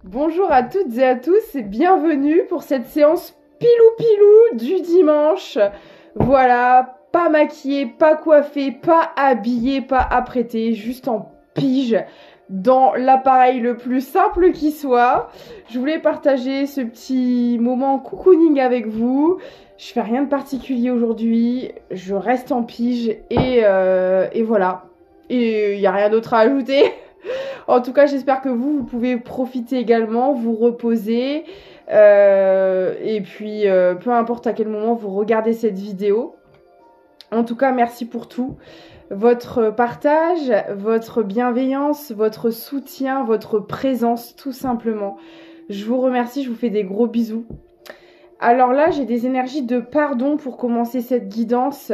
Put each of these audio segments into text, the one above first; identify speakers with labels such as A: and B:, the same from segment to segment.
A: Bonjour à toutes et à tous et bienvenue pour cette séance pilou-pilou du dimanche. Voilà, pas maquillée, pas coiffée, pas habillée, pas apprêtée, juste en pige dans l'appareil le plus simple qui soit. Je voulais partager ce petit moment cocooning avec vous. Je fais rien de particulier aujourd'hui, je reste en pige et voilà. Et il n'y a rien d'autre à ajouter. En tout cas, j'espère que vous pouvez profiter également, vous reposer. Et puis, peu importe à quel moment vous regardez cette vidéo. En tout cas, merci pour tout. Votre partage, votre bienveillance, votre soutien, votre présence, tout simplement. Je vous remercie, je vous fais des gros bisous. Alors là, j'ai des énergies de pardon pour commencer cette guidance.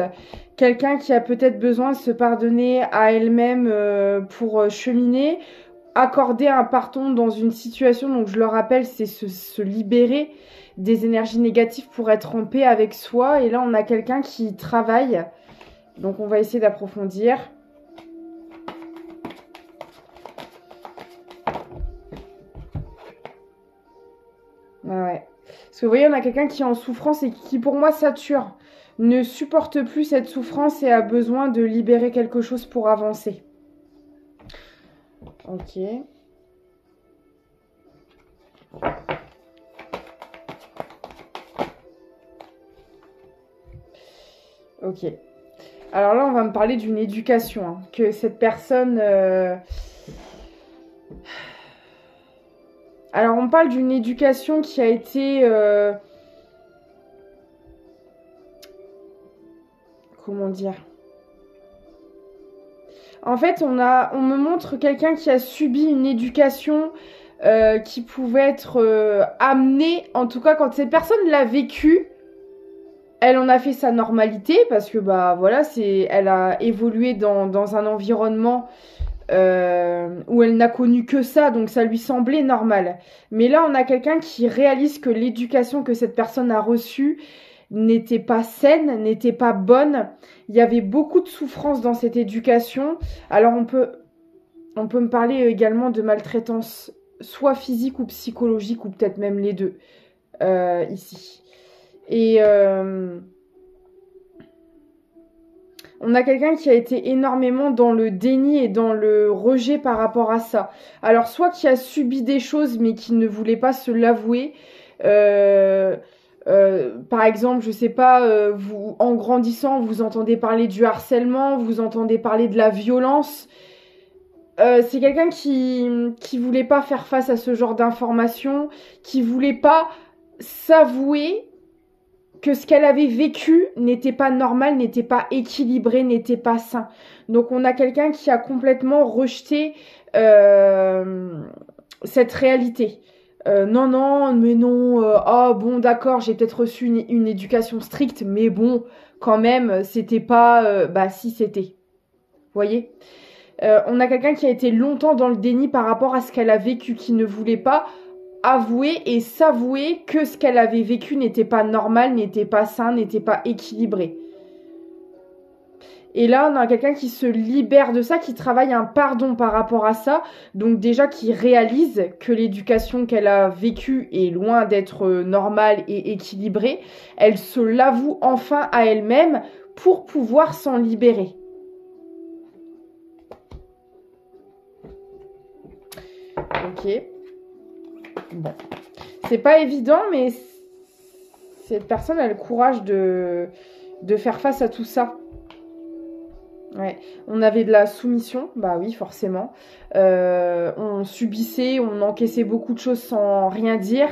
A: Quelqu'un qui a peut-être besoin de se pardonner à elle-même pour cheminer. Accorder un pardon dans une situation, donc je le rappelle, c'est se libérer des énergies négatives pour être en paix avec soi. Et là, on a quelqu'un qui travaille. Donc, on va essayer d'approfondir. Ouais. Parce que vous voyez, on a quelqu'un qui est en souffrance et qui, pour moi, sature. Ne supporte plus cette souffrance et a besoin de libérer quelque chose pour avancer. Ok. Ok. Alors là, on va me parler d'une éducation. Hein, que cette personne... Alors, on parle d'une éducation qui a été... Comment dire? En fait, on me montre quelqu'un qui a subi une éducation qui pouvait être amenée, en tout cas quand cette personne l'a vécu, elle en a fait sa normalité parce que bah voilà, elle a évolué dans un environnement où elle n'a connu que ça, donc ça lui semblait normal. Mais là, on a quelqu'un qui réalise que l'éducation que cette personne a reçue n'était pas saine, n'était pas bonne. Il y avait beaucoup de souffrance dans cette éducation. Alors on peut me parler également de maltraitance, soit physique ou psychologique, ou peut-être même les deux, ici. Et on a quelqu'un qui a été énormément dans le déni et dans le rejet par rapport à ça. Alors soit qui a subi des choses mais qui ne voulait pas se l'avouer. Par exemple, je sais pas, vous en grandissant, vous entendez parler du harcèlement, vous entendez parler de la violence. C'est quelqu'un qui voulait pas faire face à ce genre d'informations, qui voulait pas s'avouer que ce qu'elle avait vécu n'était pas normal, n'était pas équilibré, n'était pas sain. Donc on a quelqu'un qui a complètement rejeté cette réalité. Non, non, mais non, oh bon d'accord, j'ai peut-être reçu une éducation stricte, mais bon, quand même, c'était pas... bah si, c'était. Vous voyez, on a quelqu'un qui a été longtemps dans le déni par rapport à ce qu'elle a vécu, qui ne voulait pas avouer et s'avouer que ce qu'elle avait vécu n'était pas normal, n'était pas sain, n'était pas équilibré. Et là, on a quelqu'un qui se libère de ça, qui travaille un pardon par rapport à ça. Donc déjà, qui réalise que l'éducation qu'elle a vécue est loin d'être normale et équilibrée. Elle se l'avoue enfin à elle-même pour pouvoir s'en libérer. Ok. Bon. C'est pas évident, mais cette personne a le courage de faire face à tout ça. Ouais. On avait de la soumission, bah oui, forcément. On subissait, on encaissait beaucoup de choses sans rien dire.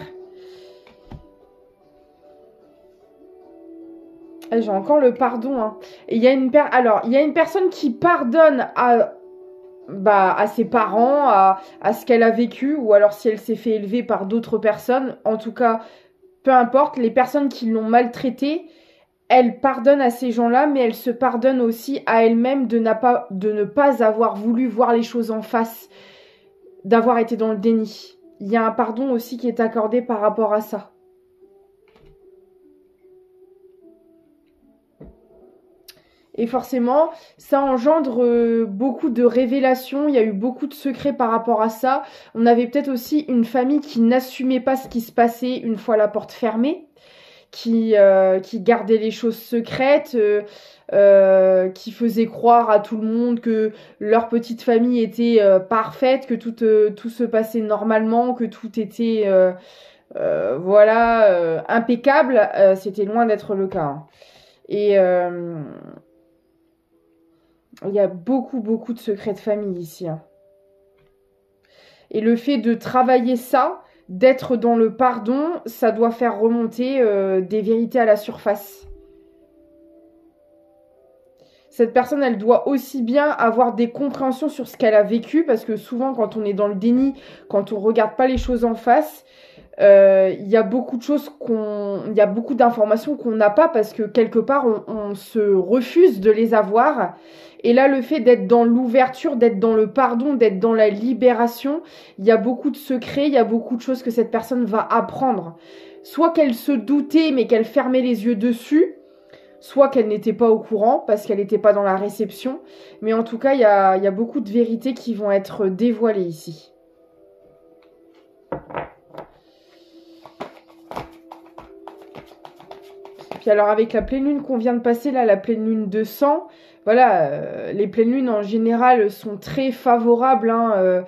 A: J'ai encore le pardon. Hein. Et il y a une personne qui pardonne à ses parents, à ce qu'elle a vécu, ou alors si elle s'est fait élever par d'autres personnes. En tout cas, peu importe, les personnes qui l'ont maltraitée, elle pardonne à ces gens-là, mais elle se pardonne aussi à elle-même de ne pas avoir voulu voir les choses en face, d'avoir été dans le déni. Il y a un pardon aussi qui est accordé par rapport à ça. Et forcément, ça engendre beaucoup de révélations. Il y a eu beaucoup de secrets par rapport à ça. On avait peut-être aussi une famille qui n'assumait pas ce qui se passait une fois la porte fermée, qui gardait les choses secrètes, qui faisait croire à tout le monde que leur petite famille était parfaite, que tout se passait normalement, que tout était impeccable. C'était loin d'être le cas, hein. Et il y a beaucoup, beaucoup de secrets de famille ici, hein. Et le fait de travailler ça, d'être dans le pardon, ça doit faire remonter des vérités à la surface. Cette personne, elle doit aussi bien avoir des compréhensions sur ce qu'elle a vécu, parce que souvent, quand on est dans le déni, quand on regarde pas les choses en face, il y a beaucoup de choses il y a beaucoup d'informations qu'on n'a pas parce que quelque part, on se refuse de les avoir. Et là, le fait d'être dans l'ouverture, d'être dans le pardon, d'être dans la libération, il y a beaucoup de secrets, il y a beaucoup de choses que cette personne va apprendre. Soit qu'elle se doutait, mais qu'elle fermait les yeux dessus, soit qu'elle n'était pas au courant parce qu'elle n'était pas dans la réception. Mais en tout cas, il y a beaucoup de vérités qui vont être dévoilées ici. Puis alors avec la pleine lune qu'on vient de passer là, la pleine lune de sang, voilà, les pleines lunes en général sont très favorables, hein,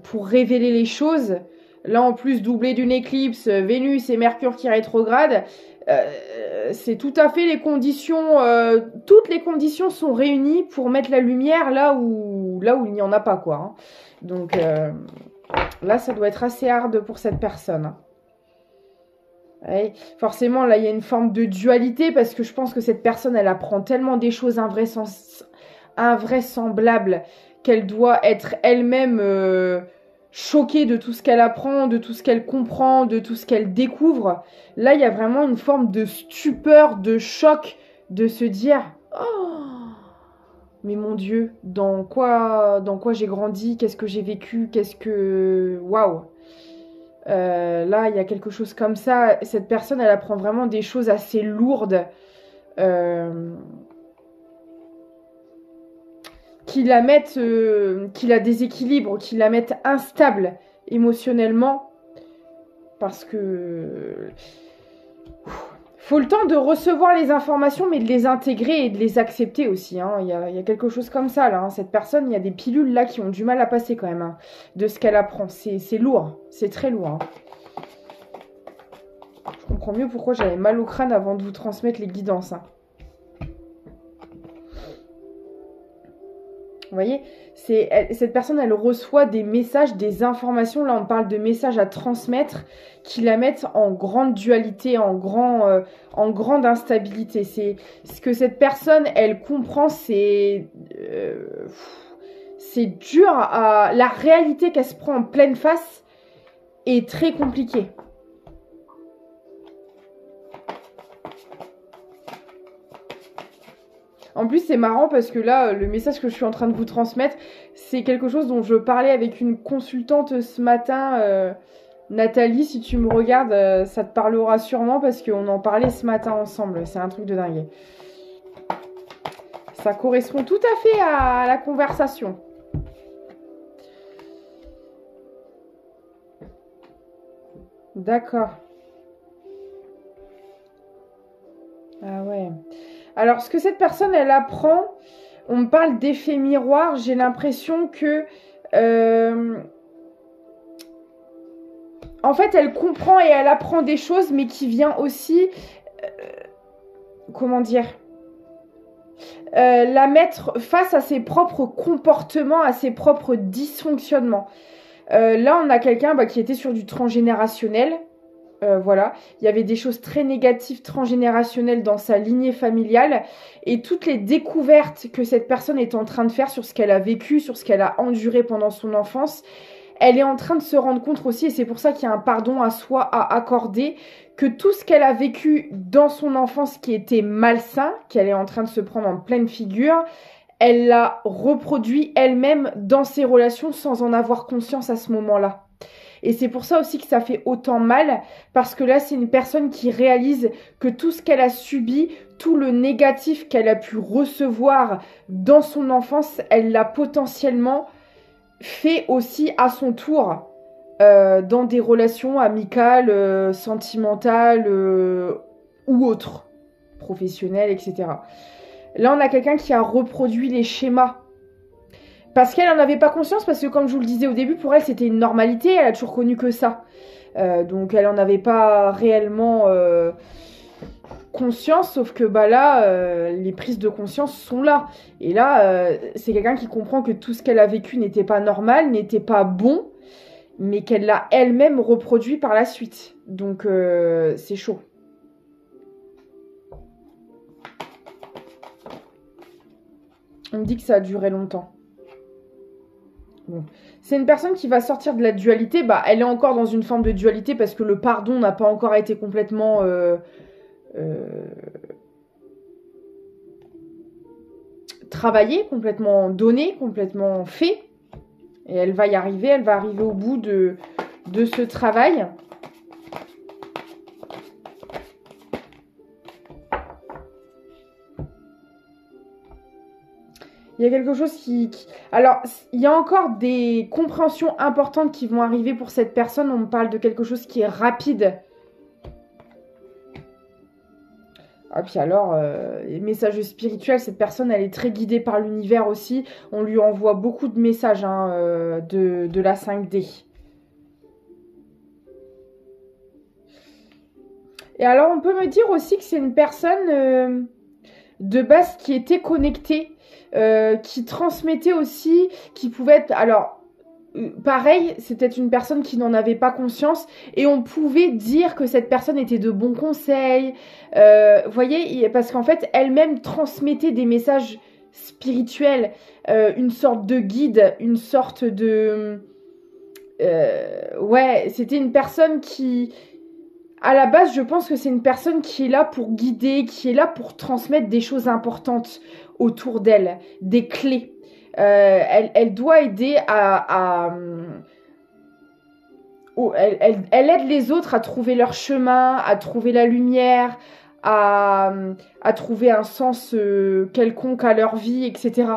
A: pour révéler les choses. Là en plus doublé d'une éclipse, Vénus et Mercure qui rétrograde, c'est tout à fait les conditions, toutes les conditions sont réunies pour mettre la lumière là où il n'y en a pas, quoi, hein. Donc là ça doit être assez hard pour cette personne, hein. Ouais, forcément, là, il y a une forme de dualité parce que je pense que cette personne, elle apprend tellement des choses invraisemblables qu'elle doit être elle-même choquée de tout ce qu'elle apprend, de tout ce qu'elle comprend, de tout ce qu'elle découvre. Là, il y a vraiment une forme de stupeur, de choc, de se dire « Oh, mais mon Dieu, dans quoi j'ai grandi? Qu'est-ce que j'ai vécu? Waouh !» Là, il y a quelque chose comme ça. Cette personne, elle apprend vraiment des choses assez lourdes qui la déséquilibrent, qui la mettent instable émotionnellement. Parce que faut le temps de recevoir les informations, mais de les intégrer et de les accepter aussi, hein. Il y a quelque chose comme ça, là, hein. Cette personne, il y a des pilules, là, qui ont du mal à passer, quand même, hein, de ce qu'elle apprend. C'est lourd. C'est très lourd, hein. Je comprends mieux pourquoi j'avais mal au crâne avant de vous transmettre les guidances, hein. Vous voyez, cette personne, elle reçoit des messages, des informations. Là, on parle de messages à transmettre qui la mettent en grande dualité, en grande instabilité. C'est ce que cette personne, elle comprend, c'est dur. La réalité qu'elle se prend en pleine face est très compliquée. En plus, c'est marrant parce que là, le message que je suis en train de vous transmettre, c'est quelque chose dont je parlais avec une consultante ce matin. Nathalie, si tu me regardes, ça te parlera sûrement parce qu'on en parlait ce matin ensemble. C'est un truc de dingue. Ça correspond tout à fait à la conversation. D'accord. Ah ouais. Alors, ce que cette personne, elle apprend, on me parle d'effet miroir, j'ai l'impression que... en fait, elle comprend et elle apprend des choses, mais qui vient aussi... comment dire, la mettre face à ses propres comportements, à ses propres dysfonctionnements. Là, on a quelqu'un qui était sur du transgénérationnel. Voilà, il y avait des choses très négatives transgénérationnelles dans sa lignée familiale et toutes les découvertes que cette personne est en train de faire sur ce qu'elle a vécu, sur ce qu'elle a enduré pendant son enfance, elle est en train de se rendre compte aussi, et c'est pour ça qu'il y a un pardon à soi à accorder, que tout ce qu'elle a vécu dans son enfance qui était malsain, qu'elle est en train de se prendre en pleine figure, elle l'a reproduit elle-même dans ses relations sans en avoir conscience à ce moment-là. Et c'est pour ça aussi que ça fait autant mal, parce que là, c'est une personne qui réalise que tout ce qu'elle a subi, tout le négatif qu'elle a pu recevoir dans son enfance, elle l'a potentiellement fait aussi à son tour dans des relations amicales, sentimentales ou autres, professionnelles, etc. Là, on a quelqu'un qui a reproduit les schémas. Parce qu'elle n'en avait pas conscience, parce que comme je vous le disais au début, pour elle, c'était une normalité, elle a toujours connu que ça. Donc elle n'en avait pas réellement conscience, sauf que bah là, les prises de conscience sont là. Et là, c'est quelqu'un qui comprend que tout ce qu'elle a vécu n'était pas normal, n'était pas bon, mais qu'elle l'a elle-même reproduit par la suite. Donc c'est chaud. On me dit que ça a duré longtemps. Bon. C'est une personne qui va sortir de la dualité. Bah, elle est encore dans une forme de dualité parce que le pardon n'a pas encore été complètement travaillé, complètement donné, complètement fait. Et elle va y arriver. Elle va arriver au bout de ce travail. Il y a quelque chose qui... Alors, il y a encore des compréhensions importantes qui vont arriver pour cette personne. On me parle de quelque chose qui est rapide. Ah, puis alors, les messages spirituels, cette personne, elle est très guidée par l'univers aussi. On lui envoie beaucoup de messages hein, de la 5D. Et alors, on peut me dire aussi que c'est une personne de base qui était connectée. Qui transmettait aussi, qui pouvait être... Alors, pareil, c'était une personne qui n'en avait pas conscience et on pouvait dire que cette personne était de bons conseils. Vous voyez, parce qu'en fait, elle-même transmettait des messages spirituels, une sorte de guide, une sorte de... ouais, c'était une personne qui... À la base, je pense que c'est une personne qui est là pour guider, qui est là pour transmettre des choses importantes autour d'elle, des clés. Elle doit aider elle aide les autres à trouver leur chemin, à trouver la lumière, à trouver un sens quelconque à leur vie, etc.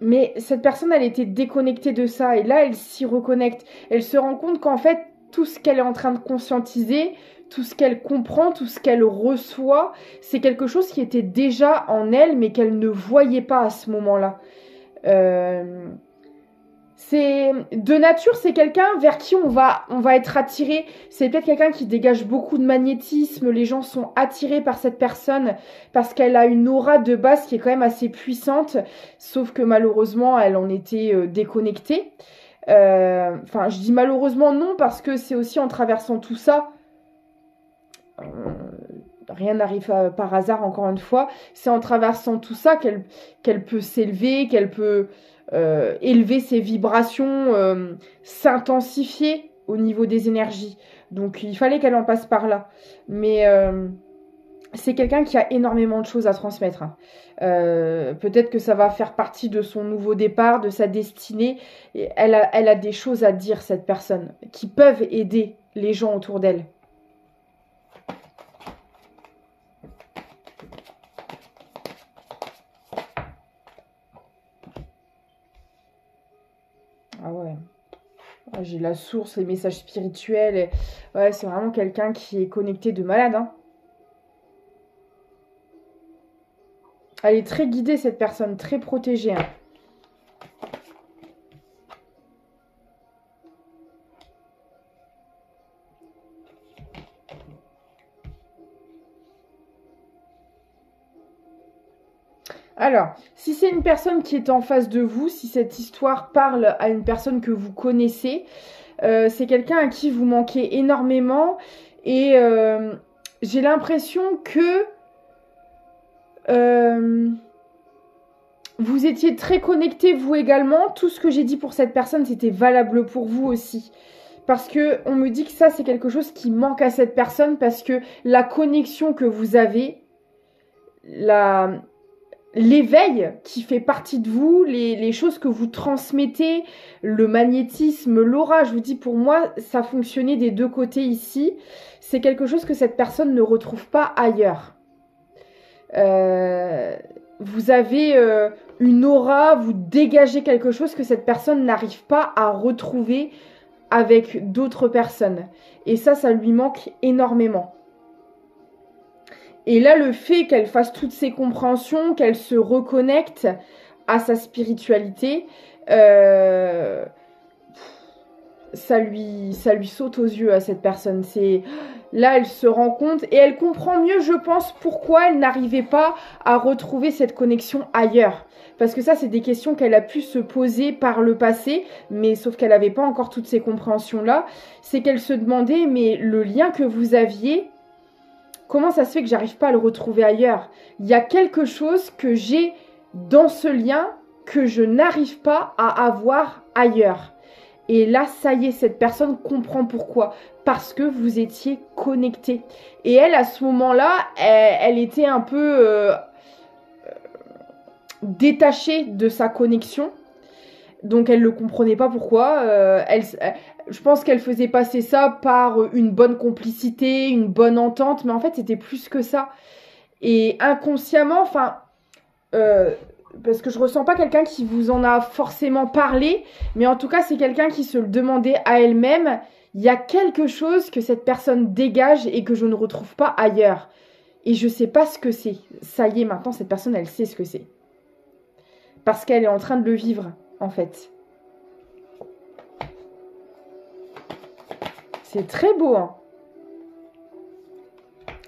A: Mais cette personne, elle était déconnectée de ça. Et là, elle s'y reconnecte. Elle se rend compte qu'en fait, tout ce qu'elle est en train de conscientiser, tout ce qu'elle comprend, tout ce qu'elle reçoit, c'est quelque chose qui était déjà en elle, mais qu'elle ne voyait pas à ce moment-là. De nature, c'est quelqu'un vers qui on va être attiré. C'est peut-être quelqu'un qui dégage beaucoup de magnétisme. Les gens sont attirés par cette personne parce qu'elle a une aura de base qui est quand même assez puissante. Sauf que malheureusement, elle en était déconnectée. Enfin, je dis malheureusement non parce que c'est aussi en traversant tout ça. Rien n'arrive par hasard, encore une fois. C'est en traversant tout ça qu'elle peut s'élever, qu'elle peut... élever ses vibrations, s'intensifier au niveau des énergies. Donc il fallait qu'elle en passe par là. Mais c'est quelqu'un qui a énormément de choses à transmettre. Hein. Peut-être que ça va faire partie de son nouveau départ, de sa destinée. Et elle a des choses à dire, cette personne, qui peuvent aider les gens autour d'elle. Ah ouais. J'ai la source, les messages spirituels. Et... Ouais, c'est vraiment quelqu'un qui est connecté de malade. Hein. Elle est très guidée, cette personne, très protégée. Hein. Alors, si c'est une personne qui est en face de vous, si cette histoire parle à une personne que vous connaissez, c'est quelqu'un à qui vous manquez énormément et j'ai l'impression que vous étiez très connectés vous également. Tout ce que j'ai dit pour cette personne, c'était valable pour vous aussi. Parce que on me dit que ça, c'est quelque chose qui manque à cette personne parce que la connexion que vous avez, l'éveil qui fait partie de vous, les choses que vous transmettez, le magnétisme, l'aura, je vous dis, pour moi, ça fonctionnait des deux côtés ici. C'est quelque chose que cette personne ne retrouve pas ailleurs. Vous avez une aura, vous dégagez quelque chose que cette personne n'arrive pas à retrouver avec d'autres personnes. Et ça lui manque énormément. Et là, le fait qu'elle fasse toutes ces compréhensions, qu'elle se reconnecte à sa spiritualité, ça lui saute aux yeux à cette personne. Là, elle se rend compte et elle comprend mieux, je pense, pourquoi elle n'arrivait pas à retrouver cette connexion ailleurs. Parce que ça, c'est des questions qu'elle a pu se poser par le passé, mais sauf qu'elle n'avait pas encore toutes ces compréhensions-là. C'est qu'elle se demandait, mais le lien que vous aviez, comment ça se fait que j'arrive pas à le retrouver ailleurs? Il y a quelque chose que j'ai dans ce lien que je n'arrive pas à avoir ailleurs. Et là, ça y est, cette personne comprend pourquoi. Parce que vous étiez connectés. Et elle, à ce moment-là, elle était un peu détachée de sa connexion. Donc, elle ne le comprenait pas pourquoi. Je pense qu'elle faisait passer ça par une bonne complicité, une bonne entente. Mais en fait, c'était plus que ça. Et inconsciemment, parce que je ressens pas quelqu'un qui vous en a forcément parlé, mais en tout cas, c'est quelqu'un qui se le demandait à elle-même. Il y a quelque chose que cette personne dégage et que je ne retrouve pas ailleurs. Et je sais pas ce que c'est. Ça y est, maintenant, cette personne, elle sait ce que c'est. Parce qu'elle est en train de le vivre, en fait. C'est très beau, hein.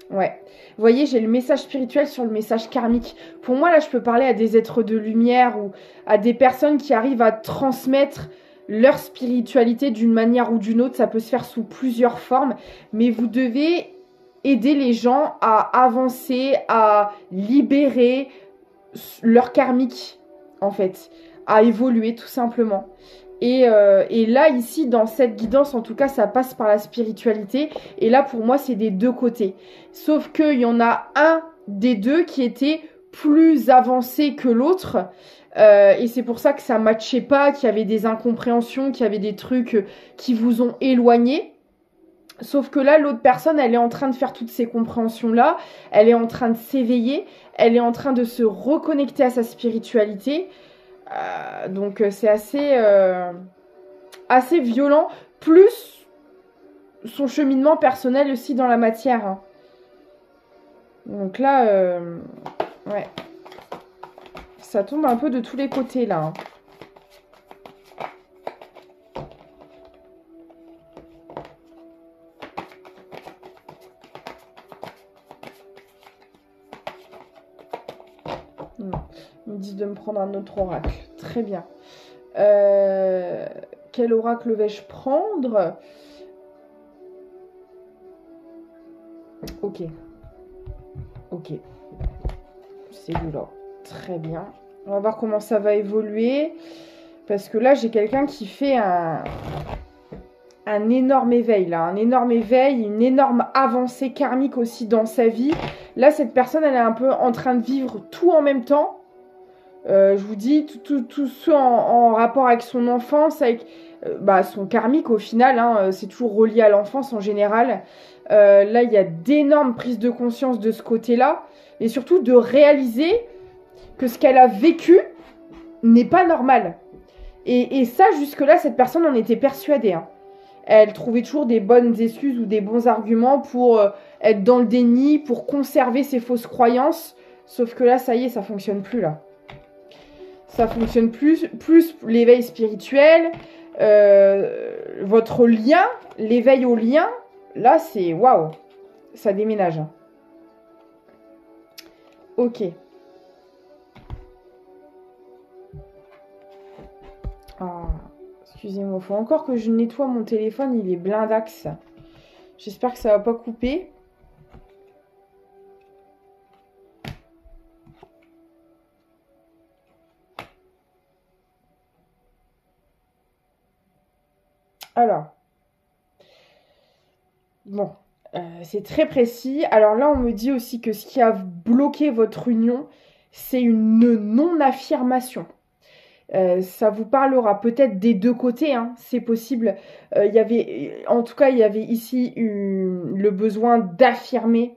A: Ouais. Vous voyez, j'ai le message spirituel sur le message karmique. Pour moi, là, je peux parler à des êtres de lumière ou à des personnes qui arrivent à transmettre leur spiritualité d'une manière ou d'une autre. Ça peut se faire sous plusieurs formes. Mais vous devez aider les gens à avancer, à libérer leur karmique, en fait. À évoluer, tout simplement. Et là, ici, dans cette guidance, en tout cas, ça passe par la spiritualité. Et là, pour moi, c'est des deux côtés. Sauf qu'il y en a un des deux qui était plus avancé que l'autre. Et c'est pour ça que ça ne matchait pas, qu'il y avait des incompréhensions, qu'il y avait des trucs qui vous ont éloigné. Sauf que là, l'autre personne, elle est en train de faire toutes ces compréhensions-là. Elle est en train de s'éveiller. Elle est en train de se reconnecter à sa spiritualité. Donc c'est assez violent, plus son cheminement personnel aussi dans la matière, hein. Donc là, ouais, ça tombe un peu de tous les côtés là, hein. Ils me disent de me prendre un autre oracle. Très bien. Quel oracle vais-je prendre? Ok. Ok. C'est celui-là. Très bien. On va voir comment ça va évoluer. Parce que là, j'ai quelqu'un qui fait un énorme éveil, là. Un énorme éveil, une énorme avancée karmique aussi dans sa vie. Là, cette personne, elle est un peu en train de vivre tout en même temps. Je vous dis, tout ça en rapport avec son enfance, avec son karmique au final, hein, c'est toujours relié à l'enfance en général. Là, il y a d'énormes prises de conscience de ce côté-là, et surtout de réaliser que ce qu'elle a vécu n'est pas normal. Et ça, jusque-là, cette personne en était persuadée, hein. Elle trouvait toujours des bonnes excuses ou des bons arguments pour être dans le déni, pour conserver ses fausses croyances. Sauf que là, ça y est, ça fonctionne plus, là. Ça fonctionne plus l'éveil spirituel, votre lien, l'éveil au lien, là c'est waouh, ça déménage. Ok. Ah, excusez-moi, il faut encore que je nettoie mon téléphone, il est blindax. J'espère que ça va pas couper. Alors, bon, c'est très précis. Alors là, on me dit aussi que ce qui a bloqué votre union, c'est une non-affirmation. Ça vous parlera peut-être des deux côtés, hein, c'est possible. En tout cas, il y avait ici le besoin d'affirmer.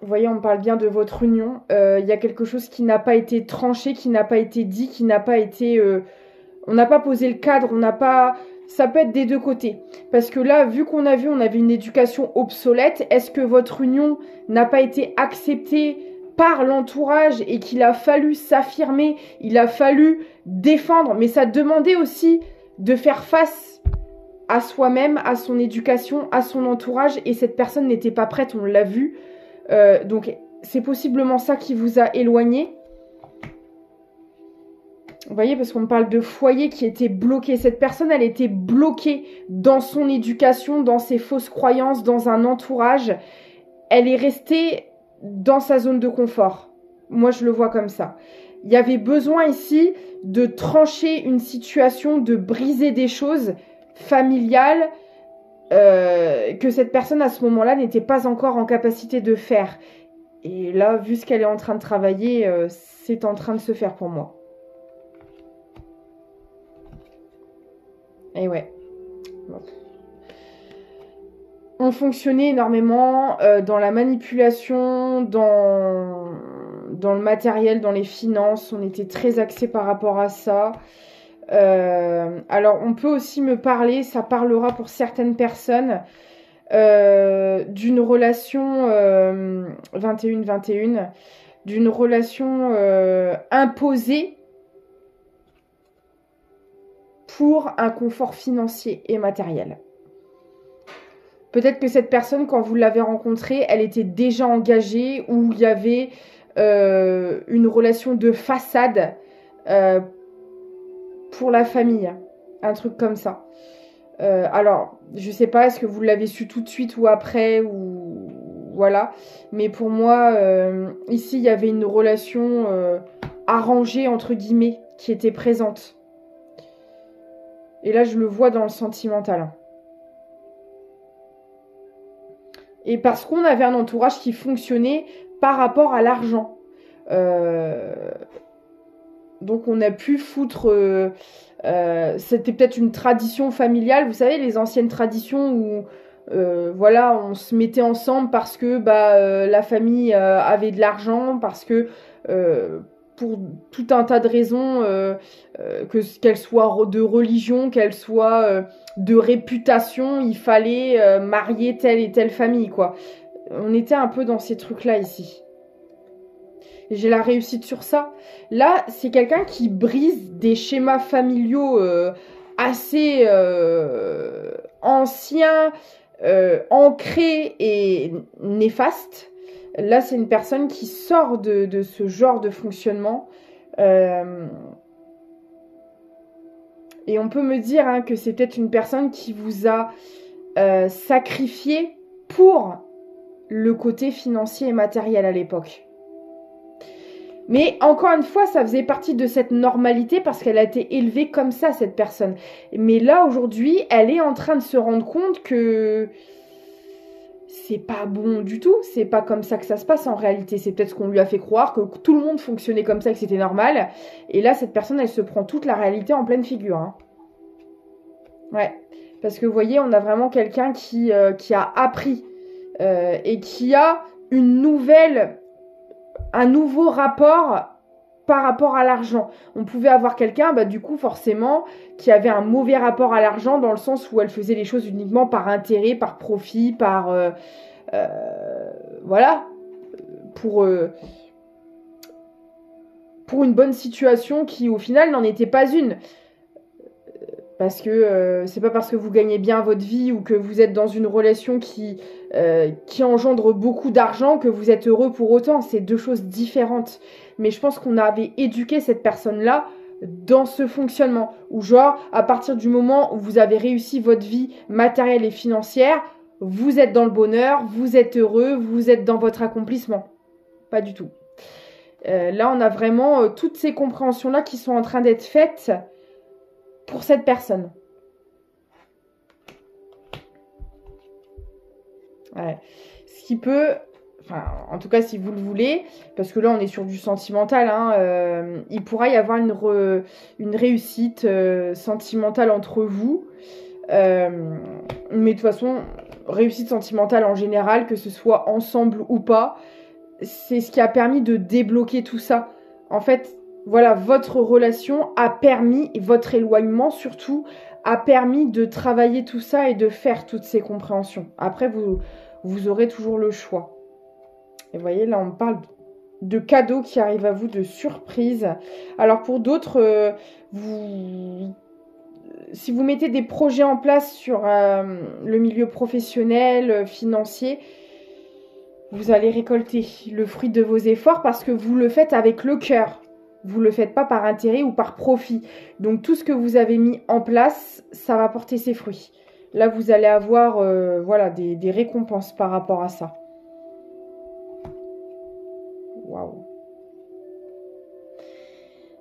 A: Vous voyez, on me parle bien de votre union. Il y a quelque chose qui n'a pas été tranché, qui n'a pas été dit, qui n'a pas été... on n'a pas posé le cadre, on n'a pas... Ça peut être des deux côtés. Parce que là, vu qu'on a vu, on avait une éducation obsolète. Est-ce que votre union n'a pas été acceptée par l'entourage et qu'il a fallu s'affirmer, il a fallu défendre, mais ça demandait aussi de faire face à soi-même, à son éducation, à son entourage, et cette personne n'était pas prête, on l'a vu. Donc c'est possiblement ça qui vous a éloigné. Vous voyez, parce qu'on me parle de foyer qui était bloqué. Cette personne, elle était bloquée dans son éducation, dans ses fausses croyances, dans un entourage. Elle est restée dans sa zone de confort. Moi, je le vois comme ça. Il y avait besoin ici de trancher une situation, de briser des choses familiales que cette personne, à ce moment-là, n'était pas encore en capacité de faire. Et là, vu ce qu'elle est en train de travailler, c'est en train de se faire pour moi. Et ouais. Bon. On fonctionnait énormément dans la manipulation, dans le matériel, dans les finances. On était très axé par rapport à ça. Alors, on peut aussi me parler, ça parlera pour certaines personnes, d'une relation 21-21, d'une relation imposée pour un confort financier et matériel. Peut-être que cette personne, quand vous l'avez rencontrée, elle était déjà engagée ou il y avait une relation de façade pour la famille. Un truc comme ça. Alors, je sais pas, est-ce que vous l'avez su tout de suite ou après ou voilà. Mais pour moi, ici, il y avait une relation arrangée, entre guillemets, qui était présente. Et là, je le vois dans le sentimental. Et parce qu'on avait un entourage qui fonctionnait par rapport à l'argent. Donc on a pu foutre... c'était peut-être une tradition familiale. Vous savez, les anciennes traditions où... voilà, on se mettait ensemble parce que la famille avait de l'argent, parce que... pour tout un tas de raisons, qu'elle soit de religion, qu'elle soit de réputation, il fallait marier telle et telle famille, quoi. On était un peu dans ces trucs-là ici. J'ai la réussite sur ça. Là, c'est quelqu'un qui brise des schémas familiaux assez anciens, ancrés et néfastes. Là, c'est une personne qui sort de ce genre de fonctionnement. Et on peut me dire que c'est peut-être une personne qui vous a sacrifié pour le côté financier et matériel à l'époque. Mais encore une fois, ça faisait partie de cette normalité parce qu'elle a été élevée comme ça, cette personne. Mais là, aujourd'hui, elle est en train de se rendre compte que... c'est pas bon du tout, c'est pas comme ça que ça se passe en réalité, c'est peut-être ce qu'on lui a fait croire, que tout le monde fonctionnait comme ça, que c'était normal, et là cette personne elle se prend toute la réalité en pleine figure. Hein. Ouais, parce que vous voyez, on a vraiment quelqu'un qui a appris et qui a un nouveau rapport par rapport à l'argent. On pouvait avoir quelqu'un, du coup, forcément, qui avait un mauvais rapport à l'argent dans le sens où elle faisait les choses uniquement par intérêt, par profit, par... voilà. Pour une bonne situation qui, au final, n'en était pas une. Parce que c'est pas parce que vous gagnez bien votre vie ou que vous êtes dans une relation qui engendre beaucoup d'argent que vous êtes heureux pour autant. C'est deux choses différentes. Mais je pense qu'on avait éduqué cette personne-là dans ce fonctionnement. Où genre, à partir du moment où vous avez réussi votre vie matérielle et financière, vous êtes dans le bonheur, vous êtes heureux, vous êtes dans votre accomplissement. Pas du tout. Là, on a vraiment toutes ces compréhensions-là qui sont en train d'être faites pour cette personne. Ouais. Ce qui peut... enfin, en tout cas si vous le voulez, parce que là on est sur du sentimental, hein, il pourra y avoir une réussite sentimentale entre vous. Mais de toute façon, réussite sentimentale en général, que ce soit ensemble ou pas, c'est ce qui a permis de débloquer tout ça. En fait, voilà, votre relation a permis, et votre éloignement surtout, a permis de travailler tout ça et de faire toutes ces compréhensions. Après, vous aurez toujours le choix. Et vous voyez, là, on parle de cadeaux qui arrivent à vous, de surprises. Alors, pour d'autres, si vous mettez des projets en place sur le milieu professionnel, financier, vous allez récolter le fruit de vos efforts parce que vous le faites avec le cœur. Vous ne le faites pas par intérêt ou par profit. Donc tout ce que vous avez mis en place, ça va porter ses fruits. Là, vous allez avoir voilà, des récompenses par rapport à ça. Waouh.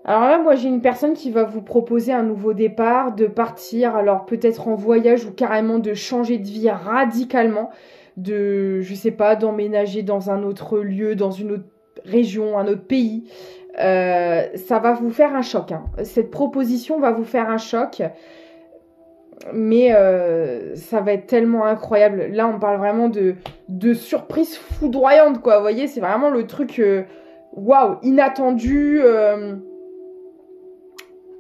A: Alors là, moi, j'ai une personne qui va vous proposer un nouveau départ, de partir, alors peut-être en voyage ou carrément de changer de vie radicalement, je sais pas, d'emménager dans un autre lieu, dans une autre région, un autre pays. Ça va vous faire un choc, hein. Cette proposition va vous faire un choc, mais ça va être tellement incroyable. Là, on parle vraiment de surprise foudroyante, quoi. Vous voyez, c'est vraiment le truc, waouh, inattendu,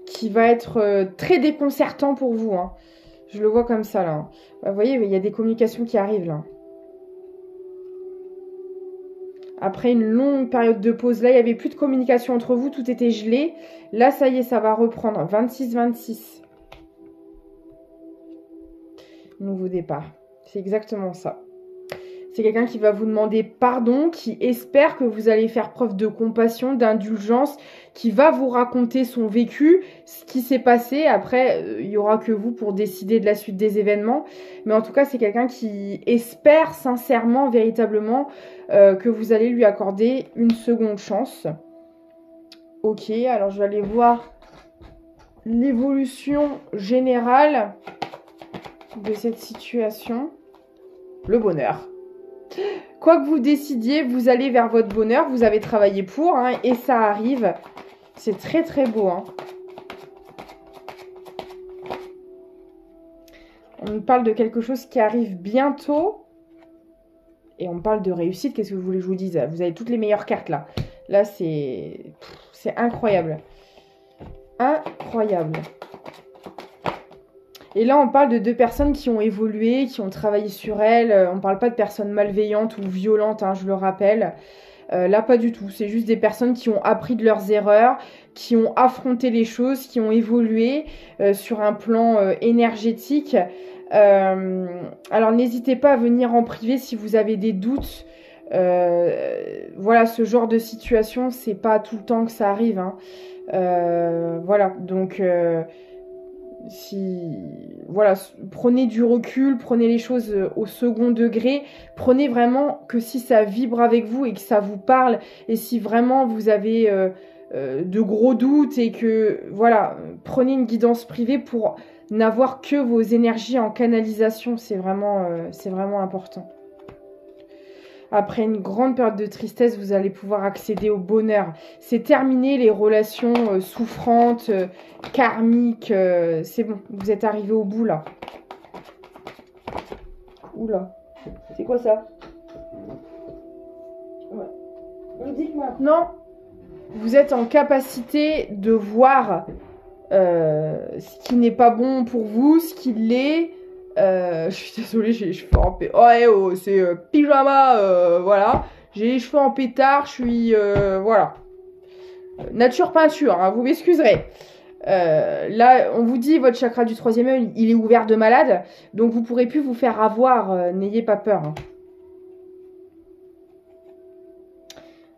A: qui va être très déconcertant pour vous, hein. Je le vois comme ça, là. Vous voyez, il y a des communications qui arrivent, là. Après une longue période de pause, là, il n'y avait plus de communication entre vous, tout était gelé. Là, ça y est, ça va reprendre. 26-26. Nouveau départ. C'est exactement ça. C'est quelqu'un qui va vous demander pardon, qui espère que vous allez faire preuve de compassion, d'indulgence, qui va vous raconter son vécu, ce qui s'est passé. Après, il n'y aura que vous pour décider de la suite des événements. Mais en tout cas, c'est quelqu'un qui espère sincèrement, véritablement, que vous allez lui accorder une seconde chance. Ok, alors je vais aller voir l'évolution générale de cette situation. Le bonheur. Quoi que vous décidiez, vous allez vers votre bonheur. Vous avez travaillé pour, hein, et ça arrive. C'est très très beau, hein. On nous parle de quelque chose qui arrive bientôt. Et on parle de réussite. Qu'est-ce que vous voulez que je vous dise? Vous avez toutes les meilleures cartes là. Là, c'est incroyable. Incroyable. Et là, on parle de deux personnes qui ont évolué, qui ont travaillé sur elles. On ne parle pas de personnes malveillantes ou violentes, hein, je le rappelle. Là, pas du tout. C'est juste des personnes qui ont appris de leurs erreurs, qui ont affronté les choses, qui ont évolué sur un plan énergétique. Alors, n'hésitez pas à venir en privé si vous avez des doutes. Voilà, ce genre de situation, c'est pas tout le temps que ça arrive, hein. Voilà, donc... voilà, prenez du recul, prenez les choses au second degré, prenez vraiment que si ça vibre avec vous et que ça vous parle, et si vraiment vous avez de gros doutes et que, voilà, prenez une guidance privée pour n'avoir que vos énergies en canalisation, c'est vraiment important. Après une grande période de tristesse, vous allez pouvoir accéder au bonheur. C'est terminé les relations souffrantes, karmiques. C'est bon, vous êtes arrivé au bout là. Oula, c'est quoi ça? Ouais. On dit que maintenant, vous êtes en capacité de voir ce qui n'est pas bon pour vous, ce qui l'est. Je suis désolée, j'ai les cheveux en pétard. Ouais, oh, c'est pyjama, voilà. J'ai les cheveux en pétard, je suis... voilà. Nature peinture, hein, vous m'excuserez. Là, on vous dit, votre chakra du troisième œil, il est ouvert de malade. Donc, vous ne pourrez plus vous faire avoir. N'ayez pas peur. Hein.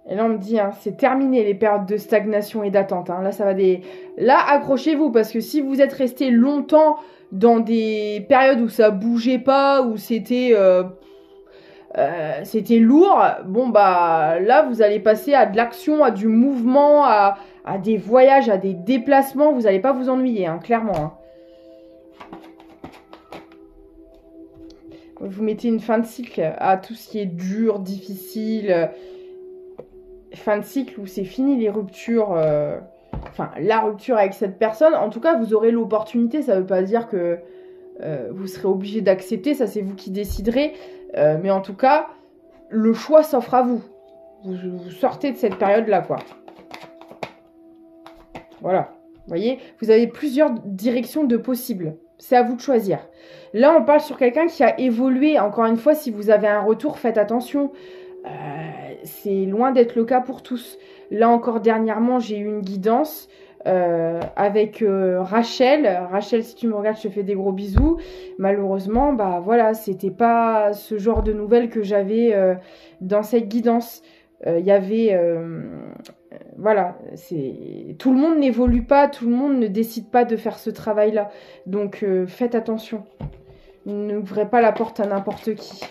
A: Et là, on me dit, hein, c'est terminé les périodes de stagnation et d'attente. Hein. Là, ça va des... Là, accrochez-vous, parce que si vous êtes resté longtemps dans des périodes où ça bougeait pas, où c'était lourd, bon, bah, là, vous allez passer à de l'action, à du mouvement, à des voyages, à des déplacements. Vous n'allez pas vous ennuyer, hein, clairement. Hein. Vous mettez une fin de cycle à tout ce qui est dur, difficile. Fin de cycle où c'est fini les ruptures. Enfin, la rupture avec cette personne. En tout cas, vous aurez l'opportunité. Ça ne veut pas dire que vous serez obligé d'accepter. Ça, c'est vous qui déciderez. Mais en tout cas, le choix s'offre à vous. Vous sortez de cette période-là, quoi. Voilà. Vous voyez, vous avez plusieurs directions de possibles. C'est à vous de choisir. Là, on parle sur quelqu'un qui a évolué. Encore une fois, si vous avez un retour, faites attention. C'est loin d'être le cas pour tous. Là encore, dernièrement, j'ai eu une guidance avec Rachel. Rachel, si tu me regardes, je te fais des gros bisous. Malheureusement, bah voilà, c'était pas ce genre de nouvelles que j'avais dans cette guidance. Il y avait... voilà, tout le monde n'évolue pas, tout le monde ne décide pas de faire ce travail-là. Donc, faites attention. N'ouvrez pas la porte à n'importe qui.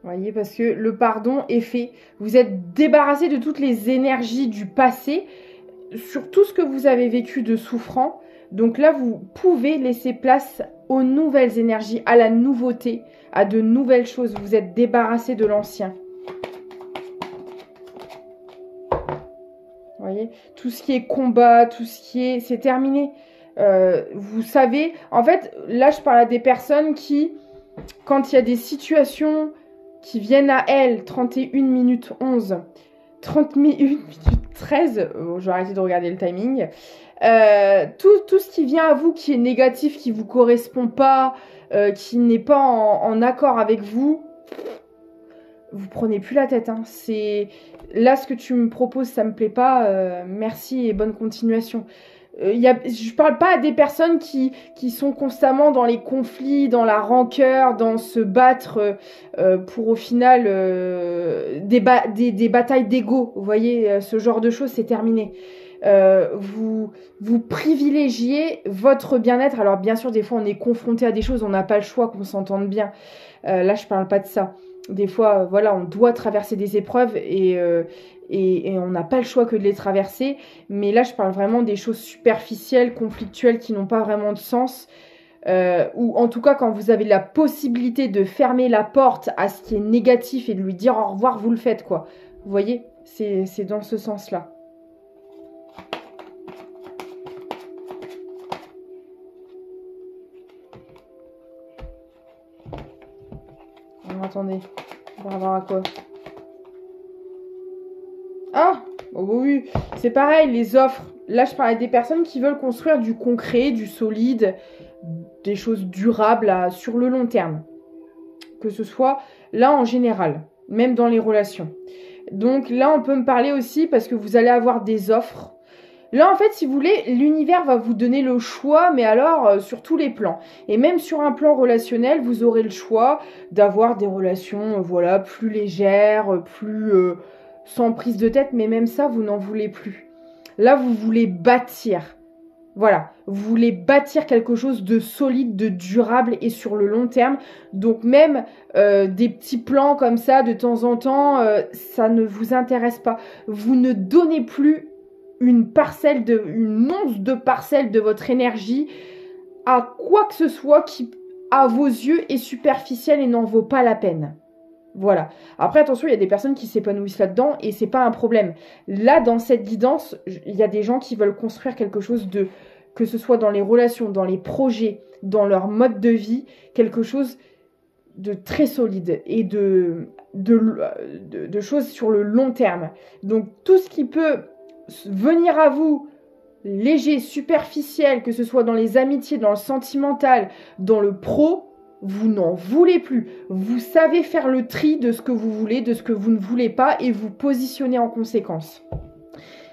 A: Vous voyez, parce que le pardon est fait. Vous êtes débarrassé de toutes les énergies du passé, sur tout ce que vous avez vécu de souffrant. Donc là, vous pouvez laisser place aux nouvelles énergies, à la nouveauté, à de nouvelles choses. Vous êtes débarrassé de l'ancien. Vous voyez, tout ce qui est combat, tout ce qui est... C'est terminé. Vous savez, en fait, là, je parle à des personnes qui, quand il y a des situations qui viennent à elles, 31 minutes 11, 31 minutes 13, je vais arrêter de regarder le timing, tout ce qui vient à vous qui est négatif, qui ne vous correspond pas, qui n'est pas en accord avec vous, vous prenez plus la tête. Hein. Là, ce que tu me proposes, ça me plaît pas, merci et bonne continuation. Je parle pas à des personnes qui sont constamment dans les conflits, dans la rancœur, dans se battre pour au final des batailles d'ego. Vous voyez, ce genre de choses, c'est terminé. Vous privilégiez votre bien-être. Alors bien sûr, des fois, on est confronté à des choses, on n'a pas le choix qu'on s'entende bien. Là, je parle pas de ça. Des fois, voilà, on doit traverser des épreuves et on n'a pas le choix que de les traverser. Mais là, je parle vraiment des choses superficielles, conflictuelles, qui n'ont pas vraiment de sens. Ou en tout cas, quand vous avez la possibilité de fermer la porte à ce qui est négatif et de lui dire au revoir, vous le faites, quoi. Vous voyez, c'est dans ce sens-là. Alors, attendez, on va voir à quoi. Ah, oh oui, c'est pareil, les offres. Là, je parlais des personnes qui veulent construire du concret, du solide, des choses durables sur le long terme. Que ce soit là en général, même dans les relations. Donc là, on peut me parler aussi parce que vous allez avoir des offres. Là, en fait, si vous voulez, l'univers va vous donner le choix, mais alors sur tous les plans. Et même sur un plan relationnel, vous aurez le choix d'avoir des relations voilà, plus légères, plus sans prise de tête, mais même ça, vous n'en voulez plus. Là, vous voulez bâtir. Voilà, vous voulez bâtir quelque chose de solide, de durable et sur le long terme. Donc même des petits plans comme ça de temps en temps, ça ne vous intéresse pas. Vous ne donnez plus une once de parcelle de votre énergie à quoi que ce soit qui, à vos yeux, est superficiel et n'en vaut pas la peine. Voilà. Après, attention, il y a des personnes qui s'épanouissent là-dedans et c'est pas un problème. Là, dans cette guidance, il y a des gens qui veulent construire quelque chose que ce soit dans les relations, dans les projets, dans leur mode de vie, quelque chose de très solide et de choses sur le long terme. Donc, tout ce qui peut venir à vous léger, superficiel, que ce soit dans les amitiés, dans le sentimental, dans le pro, vous n'en voulez plus. Vous savez faire le tri de ce que vous voulez, de ce que vous ne voulez pas et vous positionner en conséquence.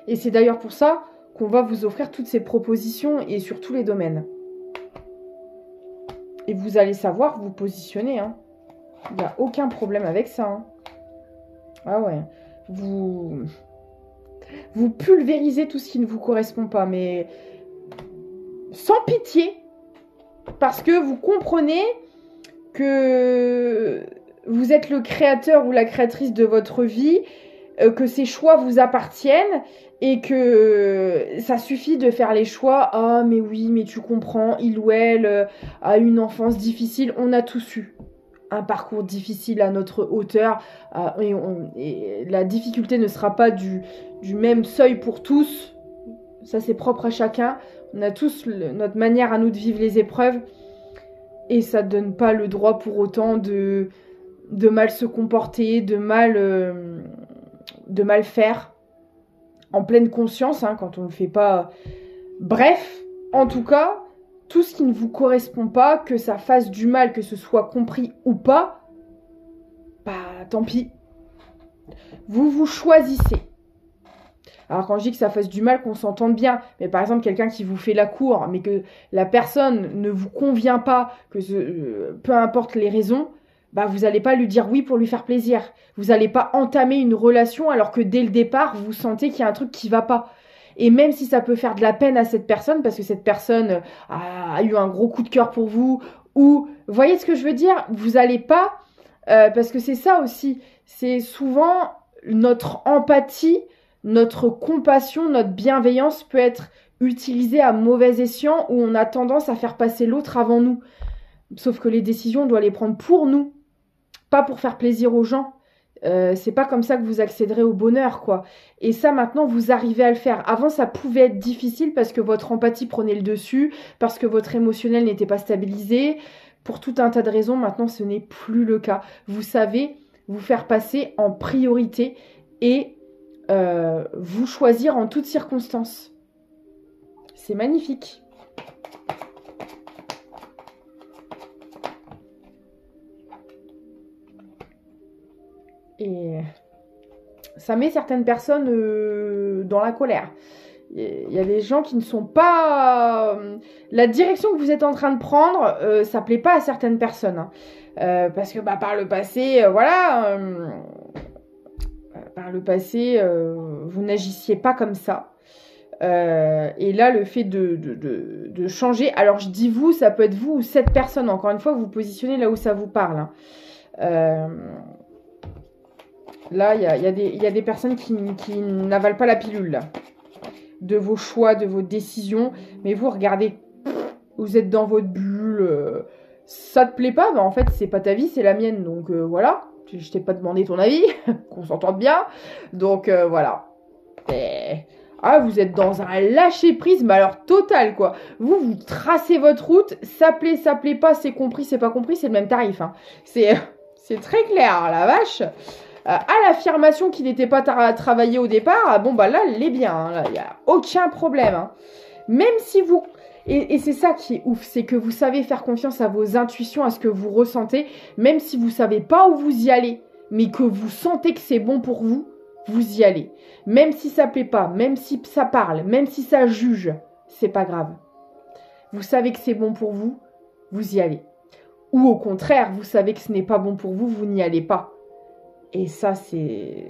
A: Et c'est d'ailleurs pour ça qu'on va vous offrir toutes ces propositions et sur tous les domaines. Et vous allez savoir vous positionner. Hein. Il n'y a aucun problème avec ça. Hein. Ah ouais. Vous pulvérisez tout ce qui ne vous correspond pas, mais sans pitié. Parce que vous comprenez que vous êtes le créateur ou la créatrice de votre vie. que ces choix vous appartiennent et que ça suffit de faire les choix. Ah, mais oui, mais tu comprends, il ou elle a une enfance difficile. On a tous eu un parcours difficile à notre hauteur et la difficulté ne sera pas du même seuil pour tous. Ça, c'est propre à chacun. On a tous notre manière à nous de vivre les épreuves et ça ne donne pas le droit pour autant de mal se comporter, de mal faire en pleine conscience quand on ne le fait pas. Bref, en tout cas, tout ce qui ne vous correspond pas, que ça fasse du mal, que ce soit compris ou pas, bah tant pis. Vous choisissez. Alors quand je dis que ça fasse du mal, qu'on s'entende bien, mais par exemple quelqu'un qui vous fait la cour, mais que la personne ne vous convient pas, peu importe les raisons, bah vous n'allez pas lui dire oui pour lui faire plaisir. Vous n'allez pas entamer une relation alors que dès le départ, vous sentez qu'il y a un truc qui va pas. Et même si ça peut faire de la peine à cette personne, parce que cette personne a eu un gros coup de cœur pour vous, ou, vous voyez ce que je veux dire? Vous n'allez pas, parce que c'est ça aussi, c'est souvent notre empathie, notre compassion, notre bienveillance peut être utilisée à mauvais escient où on a tendance à faire passer l'autre avant nous. Sauf que les décisions, on doit les prendre pour nous, pas pour faire plaisir aux gens. C'est pas comme ça que vous accéderez au bonheur, quoi. Et ça, maintenant, vous arrivez à le faire. Avant, ça pouvait être difficile parce que votre empathie prenait le dessus, parce que votre émotionnel n'était pas stabilisé. Pour tout un tas de raisons, maintenant, ce n'est plus le cas. Vous savez vous faire passer en priorité et vous choisir en toutes circonstances. C'est magnifique. Et ça met certaines personnes dans la colère. Il y a des gens qui ne sont pas... la direction que vous êtes en train de prendre, ça plaît pas à certaines personnes. Parce que par le passé, par le passé, vous n'agissiez pas comme ça. Et là, le fait de changer... Alors, je dis vous, ça peut être vous ou cette personne. Encore une fois, vous positionnez là où ça vous parle. Là, il y a des personnes qui n'avalent pas la pilule, là, de vos choix, de vos décisions. Mais vous, regardez, vous êtes dans votre bulle. Ça te plaît pas, en fait, c'est pas ta vie, c'est la mienne. Donc, voilà. Je t'ai pas demandé ton avis, qu'on s'entende bien. Donc, voilà. Vous êtes dans un lâcher-prise, mais alors total, quoi. Vous tracez votre route. Ça plaît pas, c'est compris, c'est pas compris, c'est le même tarif. C'est très clair, la vache. À l'affirmation qui n'était pas travaillée au départ, là, elle l'est bien. Il n'y a aucun problème. Même si vous... Et c'est ça qui est ouf, c'est que vous savez faire confiance à vos intuitions, à ce que vous ressentez, même si vous ne savez pas où vous y allez, mais que vous sentez que c'est bon pour vous, vous y allez. Même si ça ne plaît pas, même si ça parle, même si ça juge, c'est pas grave. Vous savez que c'est bon pour vous, vous y allez. Ou au contraire, vous savez que ce n'est pas bon pour vous, vous n'y allez pas. Et ça, c'est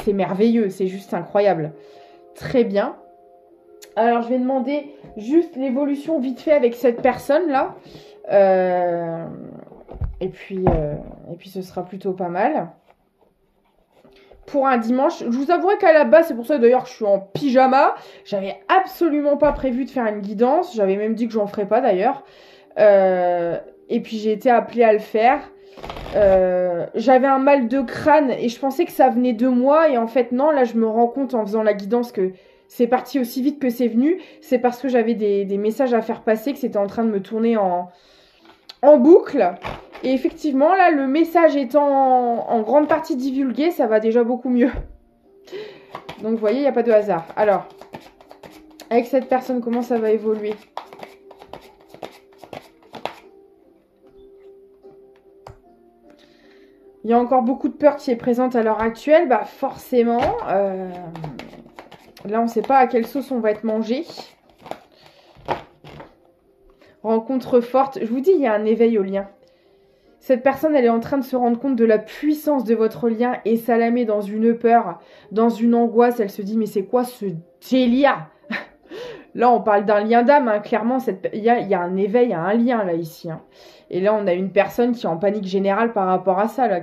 A: merveilleux, c'est juste incroyable. Très bien. Alors, je vais demander juste l'évolution vite fait avec cette personne-là. Et puis, ce sera plutôt pas mal. Pour un dimanche, je vous avouerai qu'à la base, c'est pour ça d'ailleurs que je suis en pyjama. J'avais absolument pas prévu de faire une guidance. J'avais même dit que j'en ferais pas d'ailleurs. Et puis, j'ai été appelée à le faire. J'avais un mal de crâne et je pensais que ça venait de moi. Et en fait, non, là, je me rends compte en faisant la guidance que c'est parti aussi vite que c'est venu. C'est parce que j'avais des messages à faire passer, que c'était en train de me tourner en boucle. Et effectivement, là, le message étant en grande partie divulgué, ça va déjà beaucoup mieux. Donc, vous voyez, il n'y a pas de hasard. Alors, avec cette personne, comment ça va évoluer ? Il y a encore beaucoup de peur qui est présente à l'heure actuelle. Forcément... Là, on ne sait pas à quelle sauce on va être mangé. Rencontre forte. Je vous dis, il y a un éveil au lien. Cette personne, elle est en train de se rendre compte de la puissance de votre lien et ça la met dans une peur, dans une angoisse. Elle se dit, mais c'est quoi ce délire ? Là, on parle d'un lien d'âme. Clairement, il y a un éveil, il y a un lien là, ici. Et là, on a une personne qui est en panique générale par rapport à ça, là,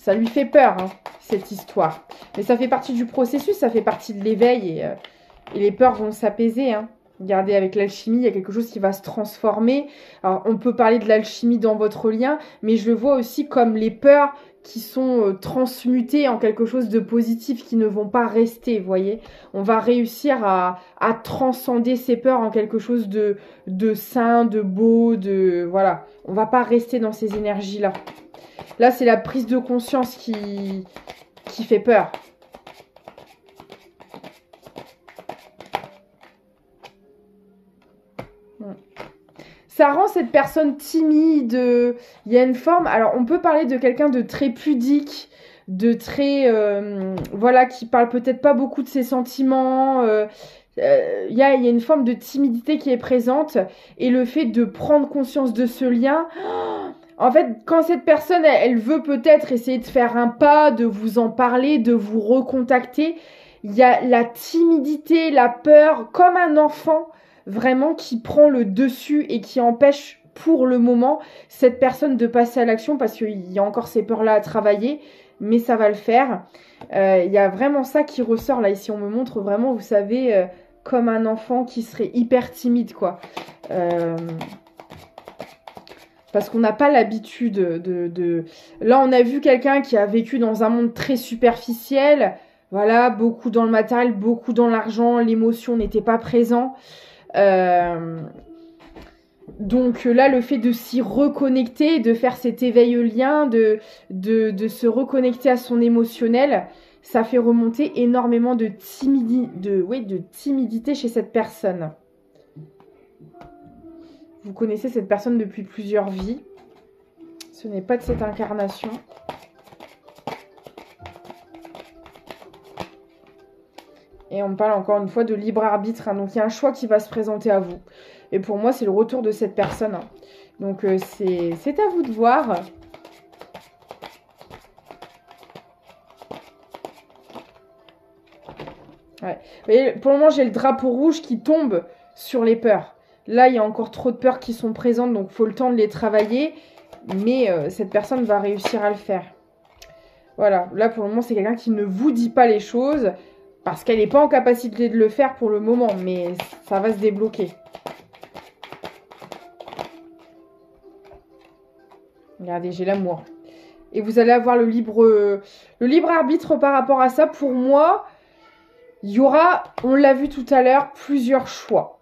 A: Ça lui fait peur, hein, cette histoire. Mais ça fait partie du processus, ça fait partie de l'éveil et les peurs vont s'apaiser, hein. Regardez, avec l'alchimie, il y a quelque chose qui va se transformer. Alors, on peut parler de l'alchimie dans votre lien, mais je le vois aussi comme les peurs qui sont transmutées en quelque chose de positif, qui ne vont pas rester, vous voyez. On va réussir à transcender ces peurs en quelque chose de sain, de beau, de... Voilà. On va pas rester dans ces énergies-là. Là, c'est la prise de conscience qui fait peur. Ça rend cette personne timide. Il y a une forme... Alors, on peut parler de quelqu'un de très pudique, de très... voilà, qui parle peut-être pas beaucoup de ses sentiments. Il y a une forme de timidité qui est présente. Et le fait de prendre conscience de ce lien... En fait, quand cette personne, elle veut peut-être essayer de faire un pas, de vous en parler, de vous recontacter, il y a la timidité, la peur, comme un enfant... vraiment qui prend le dessus et qui empêche pour le moment cette personne de passer à l'action parce qu'il y a encore ces peurs-là à travailler, mais ça va le faire. Il y a vraiment ça qui ressort là. Ici, on me montre vraiment, vous savez, comme un enfant qui serait hyper timide, quoi. Parce qu'on n'a pas l'habitude de... Là, on a vu quelqu'un qui a vécu dans un monde très superficiel. Voilà, beaucoup dans le matériel, beaucoup dans l'argent. L'émotion n'était pas présente. Donc là, le fait de s'y reconnecter, de faire cet éveil lien, de se reconnecter à son émotionnel, ça fait remonter énormément de timidité chez cette personne. Vous connaissez cette personne depuis plusieurs vies. Ce n'est pas de cette incarnation. Et on parle encore une fois de libre arbitre. Hein. Donc, il y a un choix qui va se présenter à vous. Et pour moi, c'est le retour de cette personne. Hein. Donc, c'est à vous de voir. Ouais. Et pour le moment, j'ai le drapeau rouge qui tombe sur les peurs. Là, il y a encore trop de peurs qui sont présentes. Donc, il faut le temps de les travailler. Mais cette personne va réussir à le faire. Voilà. Là, pour le moment, c'est quelqu'un qui ne vous dit pas les choses. Parce qu'elle n'est pas en capacité de le faire pour le moment, mais ça va se débloquer. Regardez, j'ai l'amour. Et vous allez avoir le libre arbitre par rapport à ça. Pour moi, il y aura, on l'a vu tout à l'heure, plusieurs choix.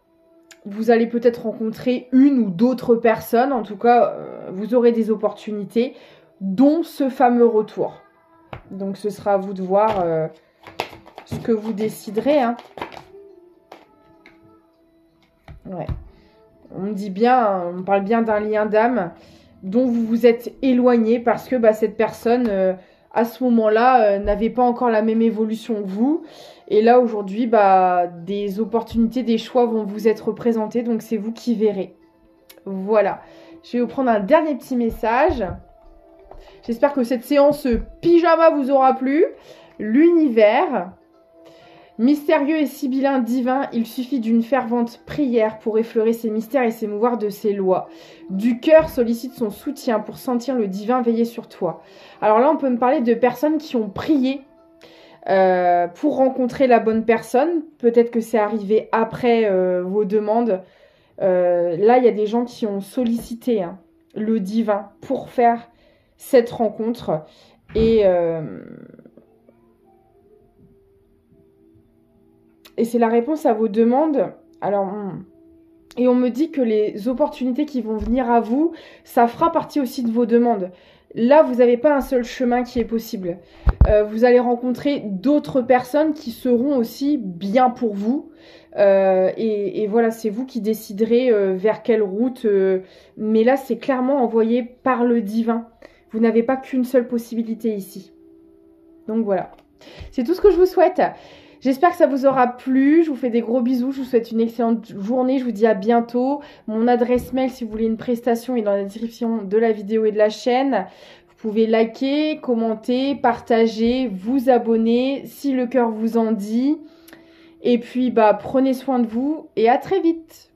A: Vous allez peut-être rencontrer une ou d'autres personnes. En tout cas, vous aurez des opportunités, dont ce fameux retour. Donc, ce sera à vous de voir... ce que vous déciderez, hein. Ouais. On me dit bien, on parle bien d'un lien d'âme dont vous vous êtes éloigné parce que cette personne, à ce moment-là, n'avait pas encore la même évolution que vous. Et là, aujourd'hui, des opportunités, des choix vont vous être présentés. Donc, c'est vous qui verrez. Voilà. Je vais vous prendre un dernier petit message. J'espère que cette séance pyjama vous aura plu. L'univers... Mystérieux et sibyllin divin, il suffit d'une fervente prière pour effleurer ses mystères et s'émouvoir de ses lois. Du cœur sollicite son soutien pour sentir le divin veiller sur toi. Alors là, on peut me parler de personnes qui ont prié pour rencontrer la bonne personne. Peut-être que c'est arrivé après vos demandes. Là, il y a des gens qui ont sollicité le divin pour faire cette rencontre. Et c'est la réponse à vos demandes. Alors, et on me dit que les opportunités qui vont venir à vous, ça fera partie aussi de vos demandes. Là, vous n'avez pas un seul chemin qui est possible. Vous allez rencontrer d'autres personnes qui seront aussi bien pour vous. Et voilà, c'est vous qui déciderez vers quelle route. Mais là, c'est clairement envoyé par le divin. Vous n'avez pas qu'une seule possibilité ici. Donc voilà. C'est tout ce que je vous souhaite. J'espère que ça vous aura plu. Je vous fais des gros bisous. Je vous souhaite une excellente journée. Je vous dis à bientôt. Mon adresse mail, si vous voulez une prestation, est dans la description de la vidéo et de la chaîne. Vous pouvez liker, commenter, partager, vous abonner si le cœur vous en dit. Et puis, prenez soin de vous et à très vite.